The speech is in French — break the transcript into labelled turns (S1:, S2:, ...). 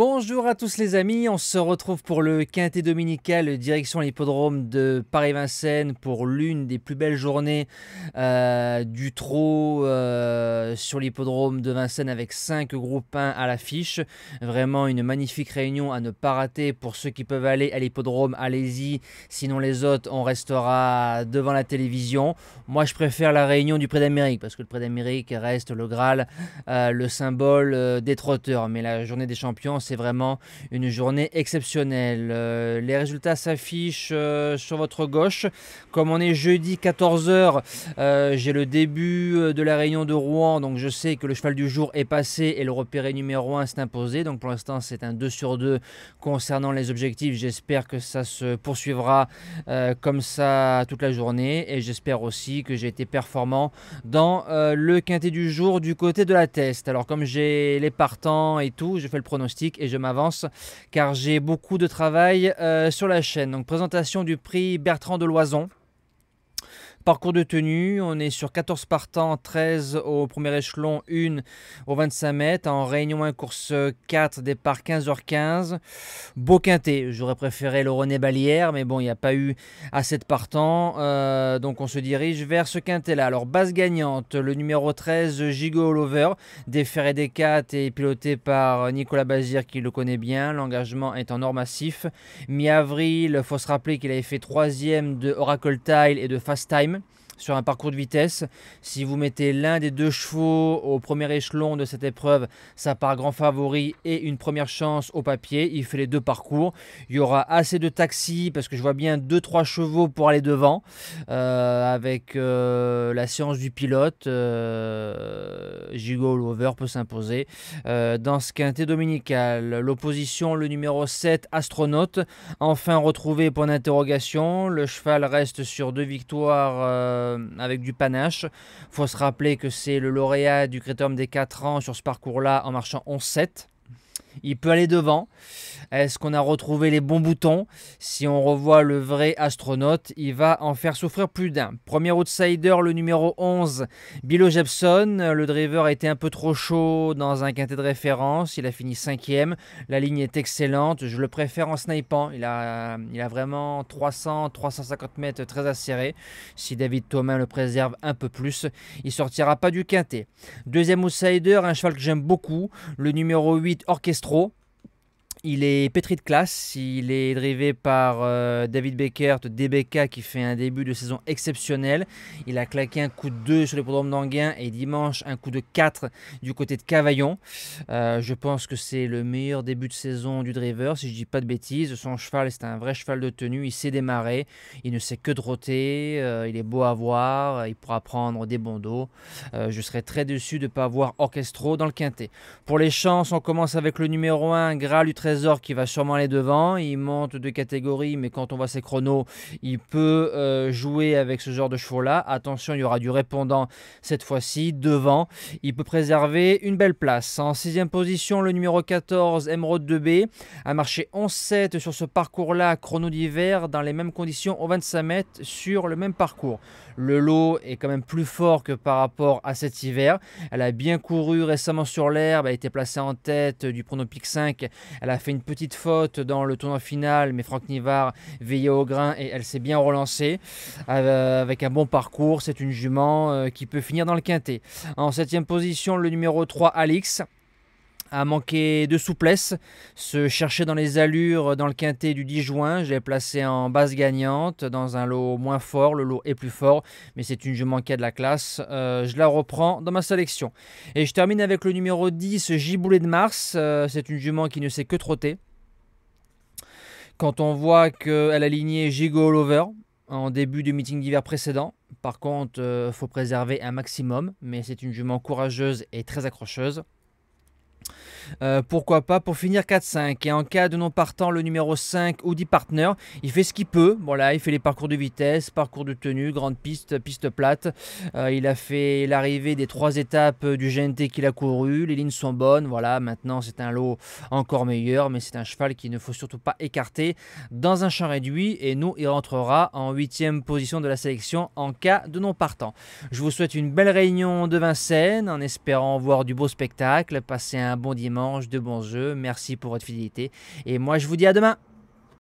S1: Bonjour à tous les amis, on se retrouve pour le Quintet dominical direction l'hippodrome de Paris-Vincennes pour l'une des plus belles journées du trot sur l'hippodrome de Vincennes avec 5 groupes 1 à l'affiche. Vraiment une magnifique réunion à ne pas rater pour ceux qui peuvent aller à l'hippodrome, allez-y. Sinon les autres, on restera devant la télévision. Moi je préfère la réunion du Prix d'Amérique parce que le Prix d'Amérique reste le Graal, le symbole des trotteurs. Mais la journée des champions, c'est vraiment une journée exceptionnelle. Les résultats s'affichent sur votre gauche. Comme on est jeudi 14 h, j'ai le début de la réunion de Rouen, donc je sais que le cheval du jour est passé et le repéré numéro 1 s'est imposé. Donc pour l'instant c'est un 2 sur 2 concernant les objectifs. J'espère que ça se poursuivra comme ça toute la journée et j'espère aussi que j'ai été performant dans le quintet du jour du côté de la teste. Alors comme j'ai les partants et tout, je fais le pronostic et je m'avance car j'ai beaucoup de travail sur la chaîne. Donc présentation du prix Bertrand de Loison. Parcours de tenue, on est sur 14 partants, 13 au premier échelon, 1 au 25 mètres. En réunion 1, course 4, départ 15h15. Beau quintet, j'aurais préféré le René Balière, mais bon, il n'y a pas eu assez de partants. Donc on se dirige vers ce quintet-là. Alors base gagnante, le numéro 13, Gigot All Over, des Ferré des 4 et piloté par Nicolas Bazir qui le connaît bien. L'engagement est en or massif. Mi-avril, il faut se rappeler qu'il avait fait 3e de Oracle Tile et de Fast Time sur un parcours de vitesse. Si vous mettez l'un des deux chevaux au premier échelon de cette épreuve, ça part grand favori et une première chance au papier. Il fait les deux parcours. Il y aura assez de taxis parce que je vois bien 2-3 chevaux pour aller devant avec la séance du pilote. Gigot All Over peut s'imposer dans ce quintet dominical. L'opposition, le numéro 7, Astronaute, enfin retrouvé point d'interrogation. Le cheval reste sur 2 victoires avec du panache. Il faut se rappeler que c'est le lauréat du Critérium des 4 ans sur ce parcours-là en marchant 11-7. Il peut aller devant. Est-ce qu'on a retrouvé les bons boutons? Si on revoit le vrai Astronaute, il va en faire souffrir plus d'un. Premier outsider, le numéro 11, Bilo Jepson. Le driver a été un peu trop chaud dans un quintet de référence. Il a fini 5e. La ligne est excellente. Je le préfère en snipant. Il a vraiment 300-350 mètres très acérés. Si David Thomas le préserve un peu plus, il ne sortira pas du quintet. Deuxième outsider, un cheval que j'aime beaucoup, le numéro 8, Orchestro. Il est pétri de classe, il est drivé par David Beckert, DBK, qui fait un début de saison exceptionnel. Il a claqué un coup de 2 sur l'hippodrome d'Anguin et dimanche un coup de 4 du côté de Cavaillon. Je pense que c'est le meilleur début de saison du driver, si je ne dis pas de bêtises. Son cheval, c'est un vrai cheval de tenue, il sait démarrer, il ne sait que trotter, il est beau à voir, il pourra prendre des bons dos. Je serais très déçu de ne pas voir Orchestro dans le quintet. Pour les chances, on commence avec le numéro 1, Graal du Trésor, qui va sûrement aller devant. Il monte de catégorie, mais quand on voit ses chronos, il peut jouer avec ce genre de chevaux-là. Attention, il y aura du répondant cette fois-ci devant. Il peut préserver une belle place. En 6e position, le numéro 14, Emeraude 2B, a marché 11-7 sur ce parcours-là, chrono d'hiver, dans les mêmes conditions au 25 mètres sur le même parcours. Le lot est quand même plus fort que par rapport à cet hiver. Elle a bien couru récemment sur l'herbe, elle a été placée en tête du pronostic 5. Elle a fait une petite faute dans le tournoi final, mais Franck Nivard veillait au grain et elle s'est bien relancée avec un bon parcours. C'est une jument qui peut finir dans le quintet. En 7e position, le numéro 3, Alix, a manqué de souplesse, se chercher dans les allures dans le quintet du 10 juin. Je l'ai placé en base gagnante dans un lot moins fort. Le lot est plus fort, mais c'est une jument qui a de la classe. Je la reprends dans ma sélection. Et je termine avec le numéro 10, Giboulet de Mars. C'est une jument qui ne sait que trotter. Quand on voit qu'elle a aligné Gigot All Over en début du meeting d'hiver précédent, par contre, il faut préserver un maximum, mais c'est une jument courageuse et très accrocheuse. Pourquoi pas pour finir 4-5. Et en cas de non partant, le numéro 5, Audi Partner, il fait ce qu'il peut. Voilà, il fait les parcours de vitesse, parcours de tenue, grande piste, piste plate. Il a fait l'arrivée des 3 étapes du GNT qu'il a couru. Les lignes sont bonnes. Voilà, maintenant c'est un lot encore meilleur, mais c'est un cheval qu'il ne faut surtout pas écarter dans un champ réduit. Et nous, il rentrera en 8e position de la sélection en cas de non partant. Je vous souhaite une belle réunion de Vincennes en espérant voir du beau spectacle. Passez un bon dimanche. dimanche, de bons jeux. Merci pour votre fidélité. Et moi, je vous dis à demain.